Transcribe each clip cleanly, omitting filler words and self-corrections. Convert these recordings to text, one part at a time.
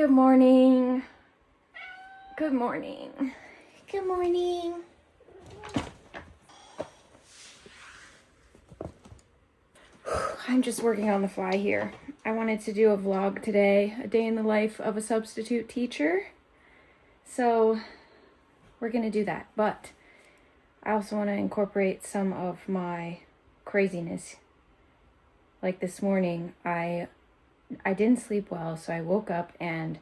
Good morning. Good morning. Good morning. I'm just working on the fly here. I wanted to do a vlog today, a day in the life of a substitute teacher. So we're going to do that. But I also want to incorporate some of my craziness. Like this morning, I didn't sleep well, so I woke up and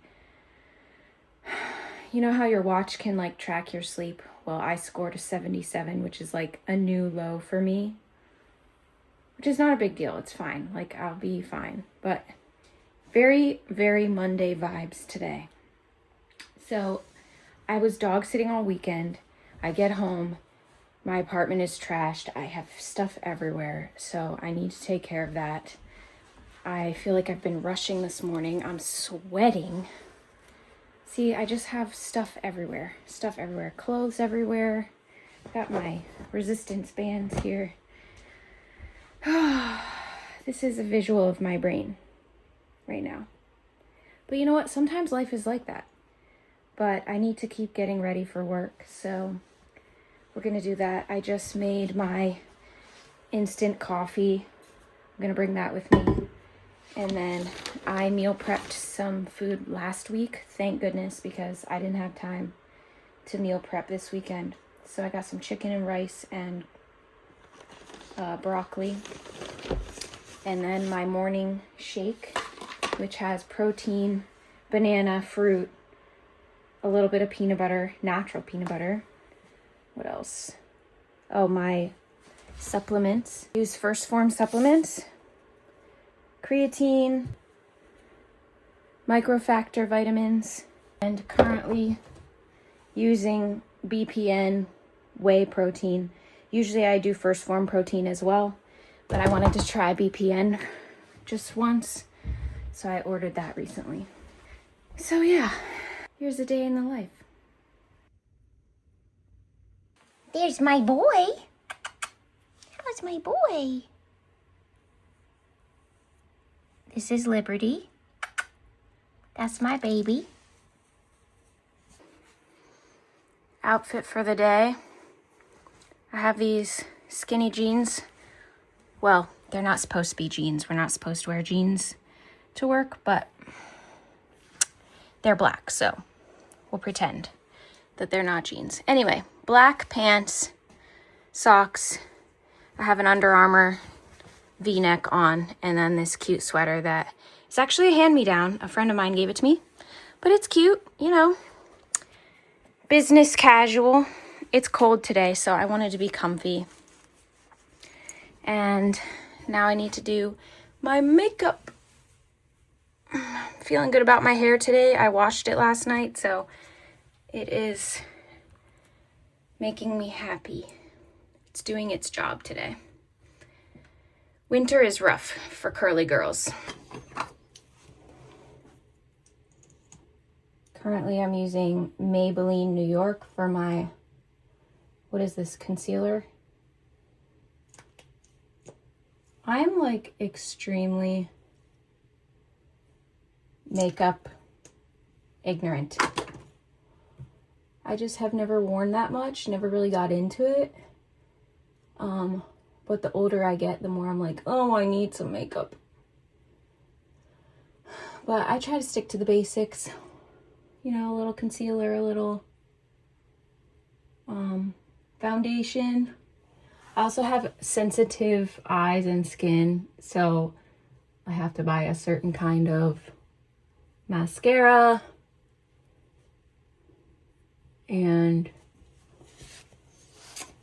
you know how your watch can like track your sleep? Well, I scored a 77, which is like a new low for me, which is not a big deal. It's fine. Like I'll be fine, but very, very Monday vibes today. So I was dog sitting all weekend. I get home. My apartment is trashed. I have stuff everywhere, so I need to take care of that. I feel like I've been rushing this morning. I'm sweating. See, I just have stuff everywhere. Stuff everywhere. Clothes everywhere. Got my resistance bands here. This is a visual of my brain right now. But you know what? Sometimes life is like that. But I need to keep getting ready for work, so we're going to do that. I just made my instant coffee. I'm going to bring that with me. And then I meal prepped some food last week, thank goodness, because I didn't have time to meal prep this weekend. So I got some chicken and rice and broccoli. And then my morning shake, which has protein, banana, fruit, a little bit of peanut butter, natural peanut butter. What else? Oh, my supplements. Use First Form supplements. Creatine, microfactor vitamins, and currently using BPN whey protein. Usually I do First Form protein as well, but I wanted to try BPN just once, so I ordered that recently. So yeah, here's a day in the life. There's my boy. How's my boy? This is Liberty. That's my baby. Outfit for the day. I have these skinny jeans. Well, they're not supposed to be jeans. We're not supposed to wear jeans to work, but they're black, so we'll pretend that they're not jeans. Anyway, black pants, socks. I have an Under Armour V-neck on, and then this cute sweater that is actually a hand-me-down. A friend of mine gave it to me, but it's cute, you know, business casual. It's cold today, so I wanted to be comfy. And now I need to do my makeup. Feeling good about my hair today. I washed it last night, so it is making me happy. It's doing its job today. Winter is rough for curly girls. Currently, I'm using Maybelline New York for my, what is this, concealer? I'm like extremely makeup ignorant. I just have never worn that much, never really got into it. But the older I get, the more I'm like, oh, I need some makeup. But I try to stick to the basics. You know, a little concealer, a little foundation. I also have sensitive eyes and skin, so I have to buy a certain kind of mascara. And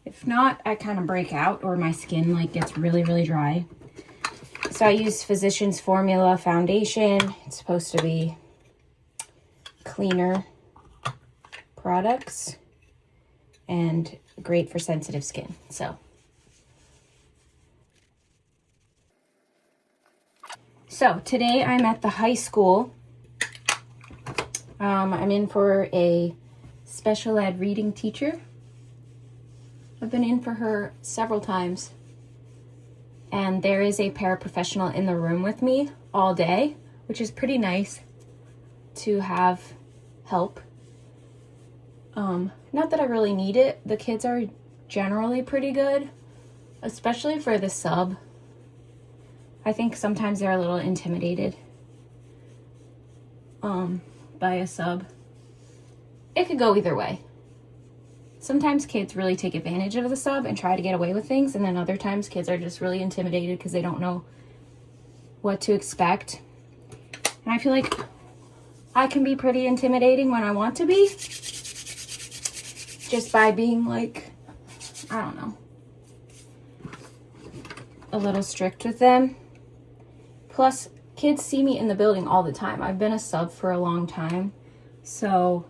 if not, I kind of break out, or my skin like gets really, really dry. So I use Physicians Formula foundation. It's supposed to be cleaner products and great for sensitive skin. So today I'm at the high school. I'm in for a special ed reading teacher. I've been in for her several times, and there is a paraprofessional in the room with me all day, which is pretty nice. to have help. Not that I really need it. The kids are generally pretty good, especially for the sub. I think sometimes they're a little intimidated by a sub. It could go either way. Sometimes kids really take advantage of the sub and try to get away with things, and then other times kids are just really intimidated because they don't know what to expect. And I feel like I can be pretty intimidating when I want to be, just by being like, I don't know, a little strict with them. Plus, kids see me in the building all the time. I've been a sub for a long time, so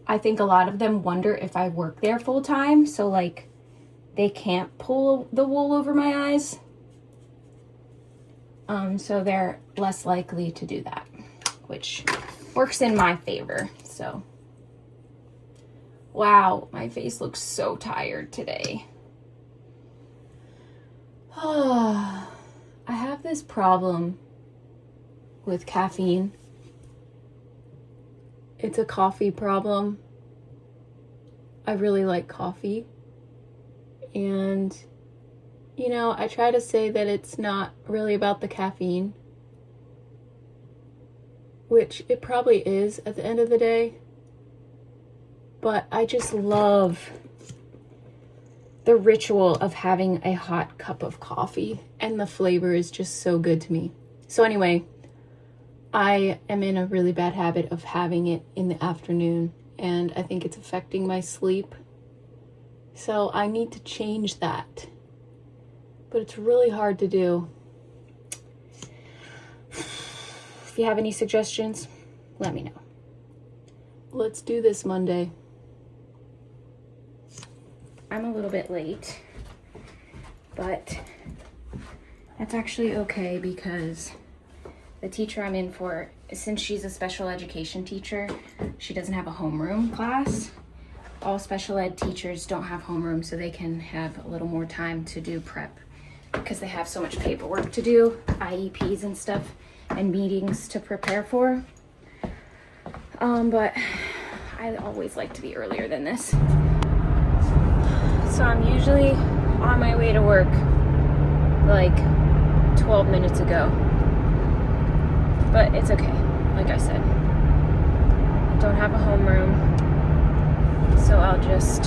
I think a lot of them wonder if I work there full time, so like they can't pull the wool over my eyes. So they're less likely to do that, which works in my favor. So, wow, my face looks so tired today. I have this problem with caffeine. It's a coffee problem. I really like coffee. And, you know, I try to say that it's not really about the caffeine, which it probably is at the end of the day. But I just love the ritual of having a hot cup of coffee, and the flavor is just so good to me. So anyway, I am in a really bad habit of having it in the afternoon, and I think it's affecting my sleep. So I need to change that. But it's really hard to do. If you have any suggestions, let me know. Let's do this Monday. I'm a little bit late, but that's actually okay because the teacher I'm in for, since she's a special education teacher, she doesn't have a homeroom class. All special ed teachers don't have homeroom, so they can have a little more time to do prep because they have so much paperwork to do, IEPs and stuff, and meetings to prepare for. But I always like to be earlier than this. So I'm usually on my way to work like 12 minutes ago. But it's okay, like I said. Don't have a homeroom, so I'll just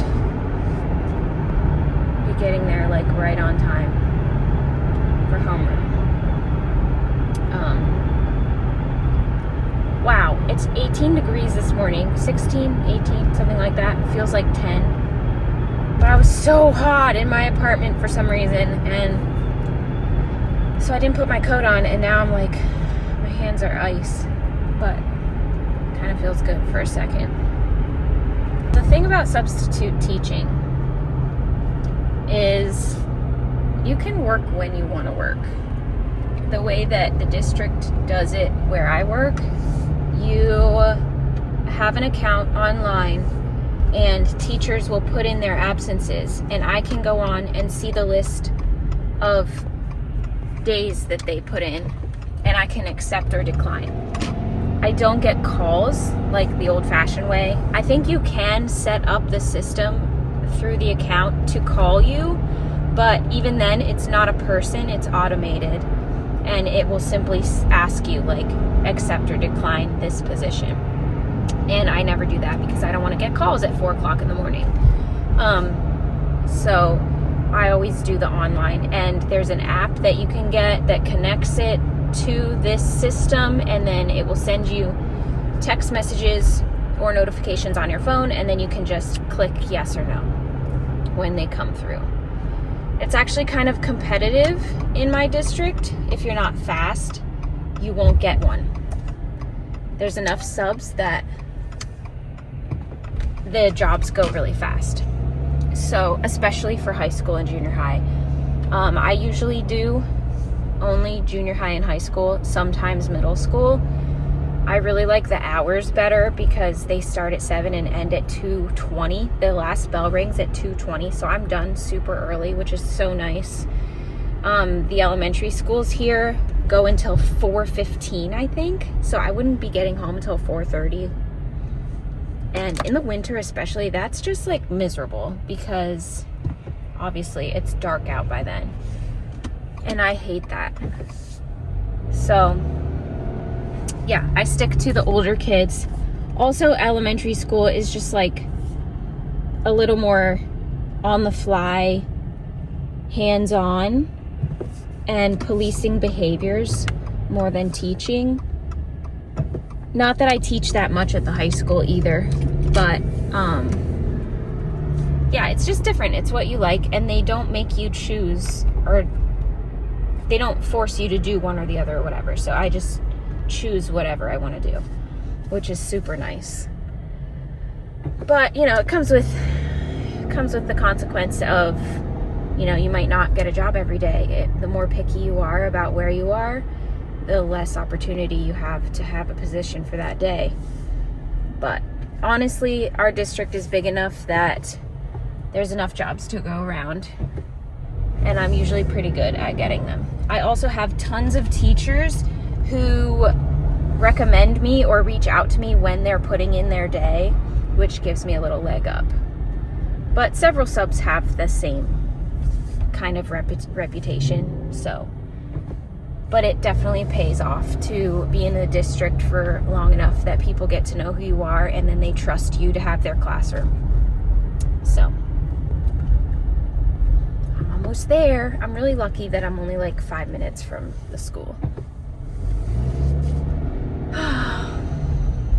be getting there like right on time for homeroom. Wow, it's 18 degrees this morning, 16, 18, something like that. It feels like 10. But I was so hot in my apartment for some reason, and so I didn't put my coat on, and now I'm like, my hands are ice, but kind of feels good for a second. The thing about substitute teaching is you can work when you want to work. The way that the district does it where I work, you have an account online and teachers will put in their absences, and I can go on and see the list of days that they put in, and I can accept or decline. I don't get calls like the old-fashioned way. I think you can set up the system through the account to call you, but even then it's not a person, it's automated, and it will simply ask you like accept or decline this position. And I never do that because I don't want to get calls at 4 o'clock in the morning. So I always do the online, and there's an app that you can get that connects it to this system, and then it will send you text messages or notifications on your phone, and then you can just click yes or no when they come through. It's actually kind of competitive in my district. If you're not fast, you won't get one. There's enough subs that the jobs go really fast. So, especially for high school and junior high. I usually do only junior high and high school, sometimes middle school. I really like the hours better because they start at 7 and end at 2:20. The last bell rings at 2:20, so I'm done super early, which is so nice. The elementary schools here go until 4:15, I think. So I wouldn't be getting home until 4:30. And in the winter especially, that's just like miserable because obviously it's dark out by then. And I hate that. So yeah, I stick to the older kids. Also, elementary school is just like a little more on the fly, hands-on, and policing behaviors more than teaching. Not that I teach that much at the high school either, but yeah, it's just different. It's what you like, and they don't make you choose, or they don't force you to do one or the other or whatever. So I just choose whatever I want to do, which is super nice. But, you know, it comes with the consequence of, you know, you might not get a job every day. The more picky you are about where you are, the less opportunity you have to have a position for that day. But honestly, our district is big enough that there's enough jobs to go around, and I'm usually pretty good at getting them. I also have tons of teachers who recommend me or reach out to me when they're putting in their day, which gives me a little leg up. But several subs have the same kind of reputation, so. But it definitely pays off to be in the district for long enough that people get to know who you are, and then they trust you to have their classroom. So I'm almost there. I'm really lucky that I'm only like 5 minutes from the school.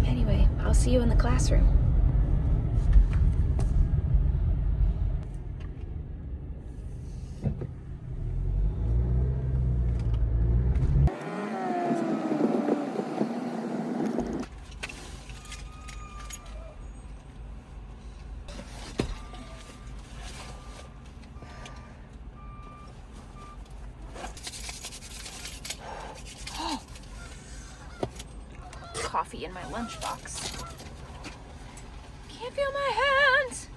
Anyway, I'll see you in the classroom. Coffee in my lunchbox. Can't feel my hands.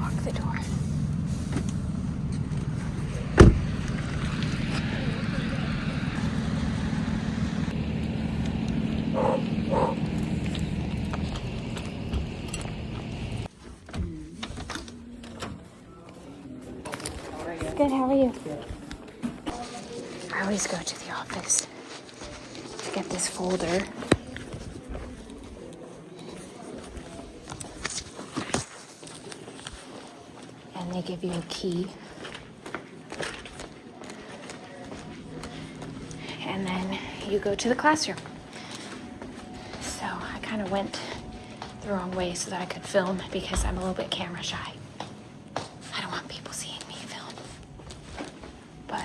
Lock the door. Good, how are you? I always go to the office to get this folder. And they give you a key. And then you go to the classroom. So I kind of went the wrong way so that I could film because I'm a little bit camera shy. I don't want people seeing me film. But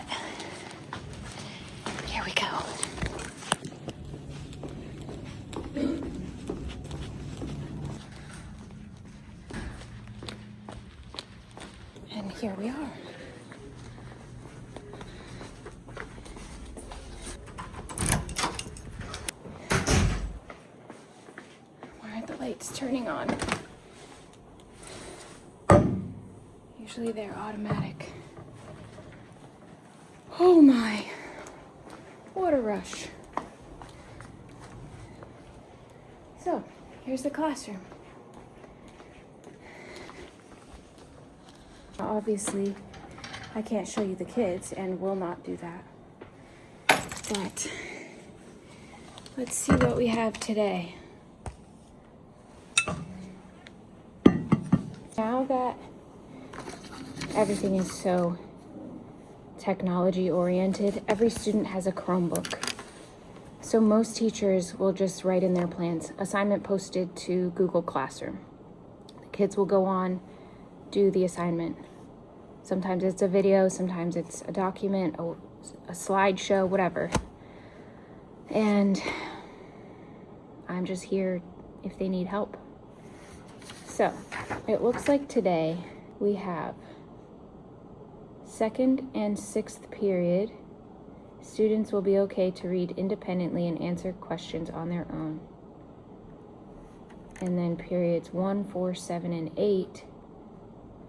here we go. And here we are. Why aren't the lights turning on? Usually they're automatic. Oh my, what a rush. So, here's the classroom. Obviously, I can't show you the kids and will not do that. But let's see what we have today. Now that everything is so technology oriented, every student has a Chromebook. So most teachers will just write in their plans, assignment posted to Google Classroom. The kids will go on, do the assignment. Sometimes it's a video, sometimes it's a document, a slideshow, whatever. And I'm just here if they need help. So it looks like today we have 2nd and 6th period. Students will be okay to read independently and answer questions on their own. And then periods 1, 4, 7, and 8,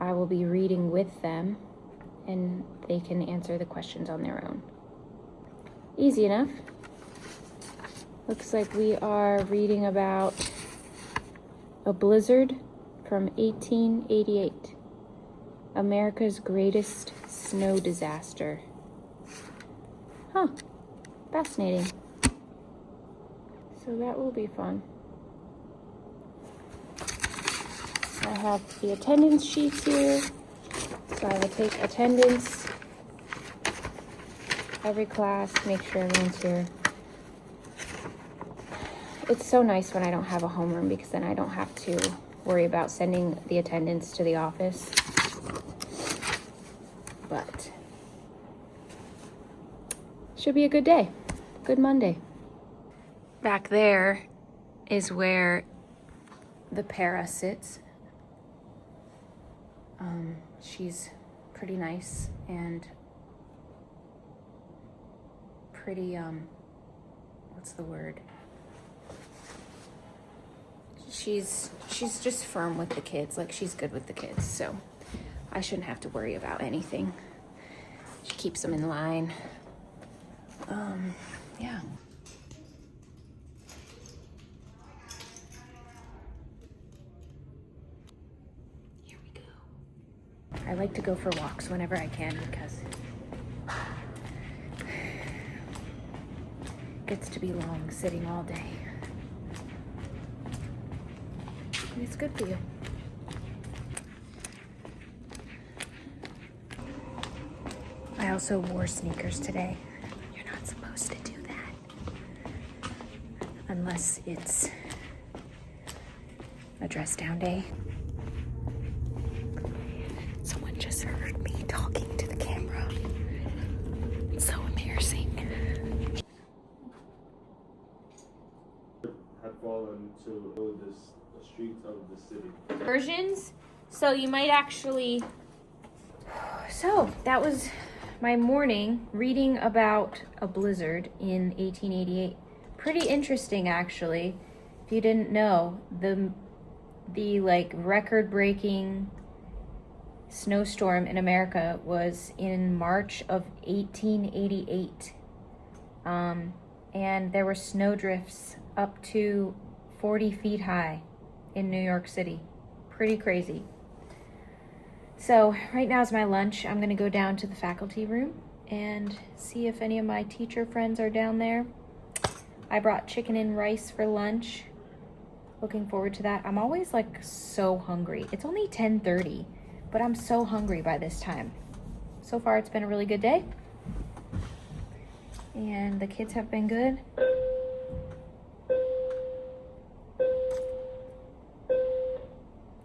I will be reading with them and they can answer the questions on their own. Easy enough. Looks like we are reading about a blizzard from 1888. America's greatest snow disaster. Huh, fascinating. So that will be fun. I have the attendance sheets here. So I will take attendance every class, make sure everyone's here. It's so nice when I don't have a homeroom because then I don't have to worry about sending the attendance to the office. But should be a good day. Good Monday. Back there is where the para sits. She's pretty nice and pretty, what's the word? She's just firm with the kids, like she's good with the kids, so I shouldn't have to worry about anything. She keeps them in line. Yeah. Here we go. I like to go for walks whenever I can because it gets to be long sitting all day. And it's good for you. I also wore sneakers today. You're not supposed to do that. Unless it's a dress down day. Someone just heard me talking to the camera. It's so embarrassing. Had fallen to the streets of the city. Versions, so you might actually. So that was my morning reading about a blizzard in 1888. Pretty interesting, actually. If you didn't know, the like record-breaking snowstorm in America was in March of 1888, and there were snowdrifts up to 40 feet high in New York City. Pretty crazy. So right now is my lunch. I'm gonna go down to the faculty room and see if any of my teacher friends are down there. I brought chicken and rice for lunch. Looking forward to that. I'm always like so hungry. It's only 10:30, but I'm so hungry by this time. So far it's been a really good day. And the kids have been good.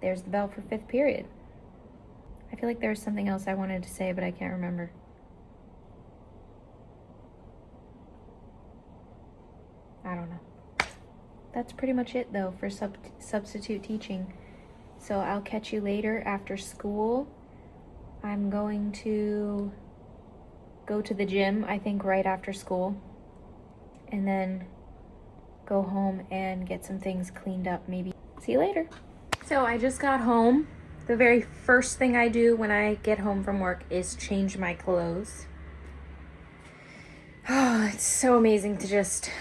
There's the bell for 5th period. I feel like there was something else I wanted to say, but I can't remember. I don't know. That's pretty much it, though, for substitute teaching. So I'll catch you later after school. I'm going to go to the gym, I think, right after school. And then go home and get some things cleaned up, maybe. See you later. So I just got home. The very first thing I do when I get home from work is change my clothes. Oh, it's so amazing to just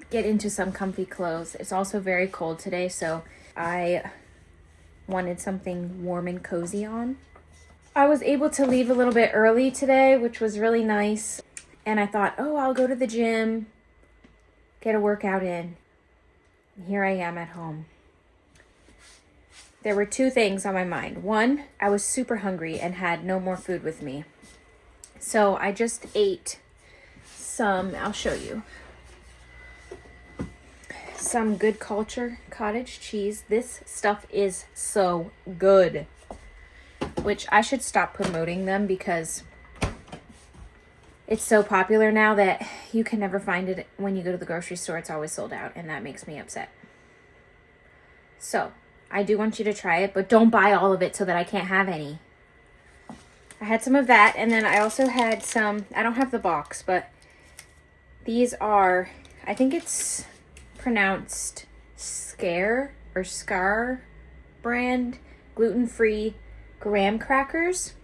get into some comfy clothes. It's also very cold today, so I wanted something warm and cozy on. I was able to leave a little bit early today, which was really nice. And I thought, oh, I'll go to the gym, get a workout in. Here I am at home. There were two things on my mind. One, I was super hungry and had no more food with me. So I just ate I'll show you, some Good Culture cottage cheese. This stuff is so good, which I should stop promoting them because it's so popular now that you can never find it when you go to the grocery store. It's always sold out, and that makes me upset. So I do want you to try it, but don't buy all of it so that I can't have any. I had some of that, and then I also had some, I don't have the box, but these are, I think it's pronounced Scare or Scar brand, gluten-free graham crackers.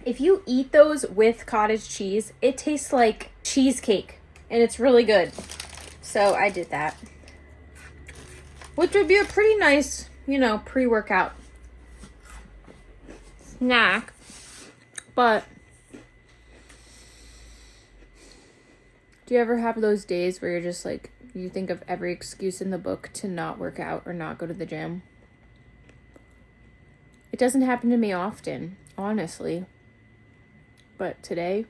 If you eat those with cottage cheese, it tastes like cheesecake and it's really good. So I did that, which would be a pretty nice, you know, pre-workout snack. But do you ever have those days where you're just like, you think of every excuse in the book to not work out or not go to the gym? It doesn't happen to me often, honestly. But today,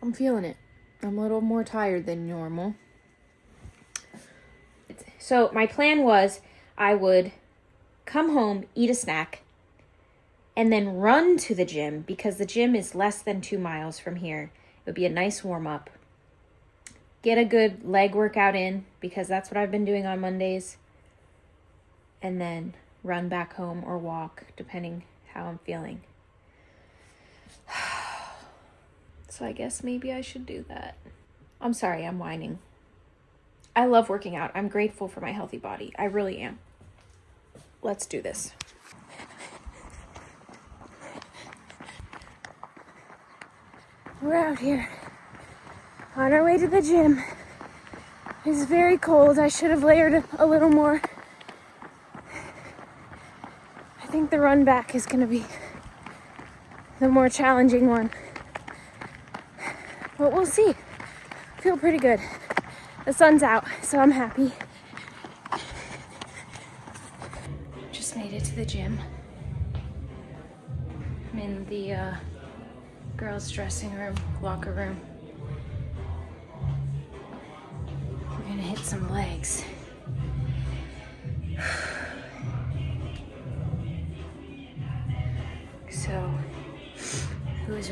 I'm feeling it. I'm a little more tired than normal. So my plan was I would come home, eat a snack, and then run to the gym because the gym is less than 2 miles from here. It would be a nice warm up. Get a good leg workout in because that's what I've been doing on Mondays. And then run back home or walk, depending how I'm feeling. So I guess maybe I should do that. I'm sorry, I'm whining. I love working out. I'm grateful for my healthy body. I really am. Let's do this. We're out here on our way to the gym. It's very cold. I should have layered a little more. I think the run back is going to be the more challenging one. But we'll see. I feel pretty good. The sun's out, so I'm happy. Just made it to the gym. I'm in the girls' dressing room, locker room. We're gonna hit some legs. So, it was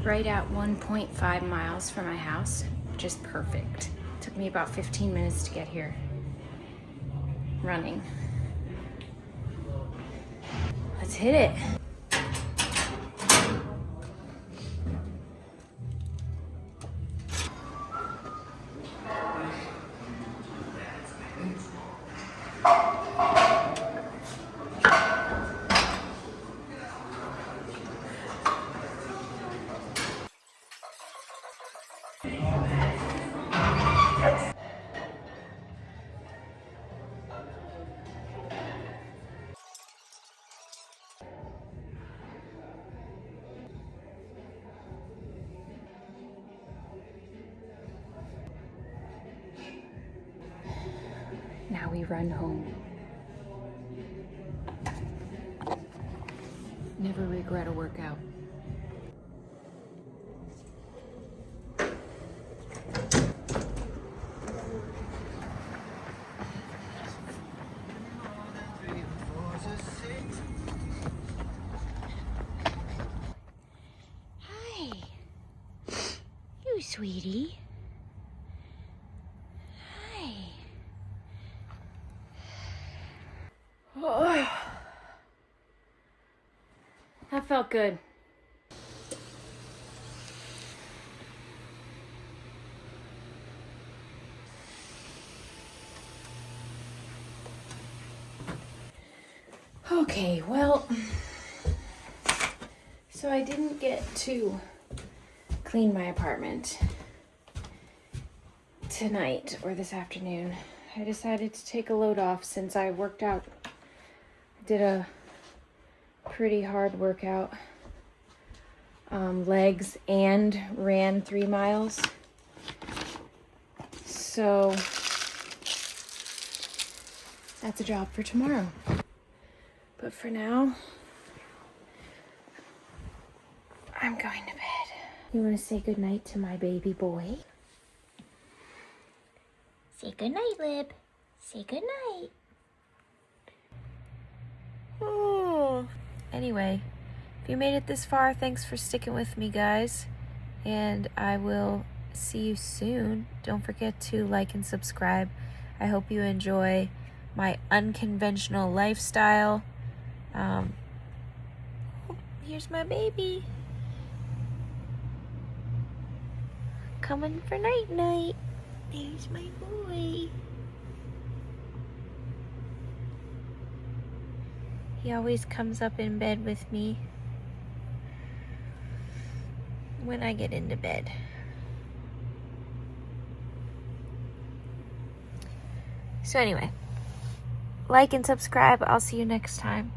right at 1.5 miles from my house, which is perfect. It took me about 15 minutes to get here, running. Let's hit it. Now we run home. Never regret a workout. Hi. You sweetie. Hi. Oh, that felt good. Okay, well, so I didn't get to clean my apartment tonight or this afternoon. I decided to take a load off since I worked out. I did a pretty hard workout, legs, and ran 3 miles. So that's a job for tomorrow. But for now, I'm going to bed. You want to say goodnight to my baby boy? Say goodnight, Lib. Say goodnight. Oh. Anyway, if you made it this far, thanks for sticking with me, guys. And I will see you soon. Don't forget to like and subscribe. I hope you enjoy my unconventional lifestyle. Here's my baby. Coming for night night. There's my boy. He always comes up in bed with me when I get into bed. So anyway, like and subscribe. I'll see you next time.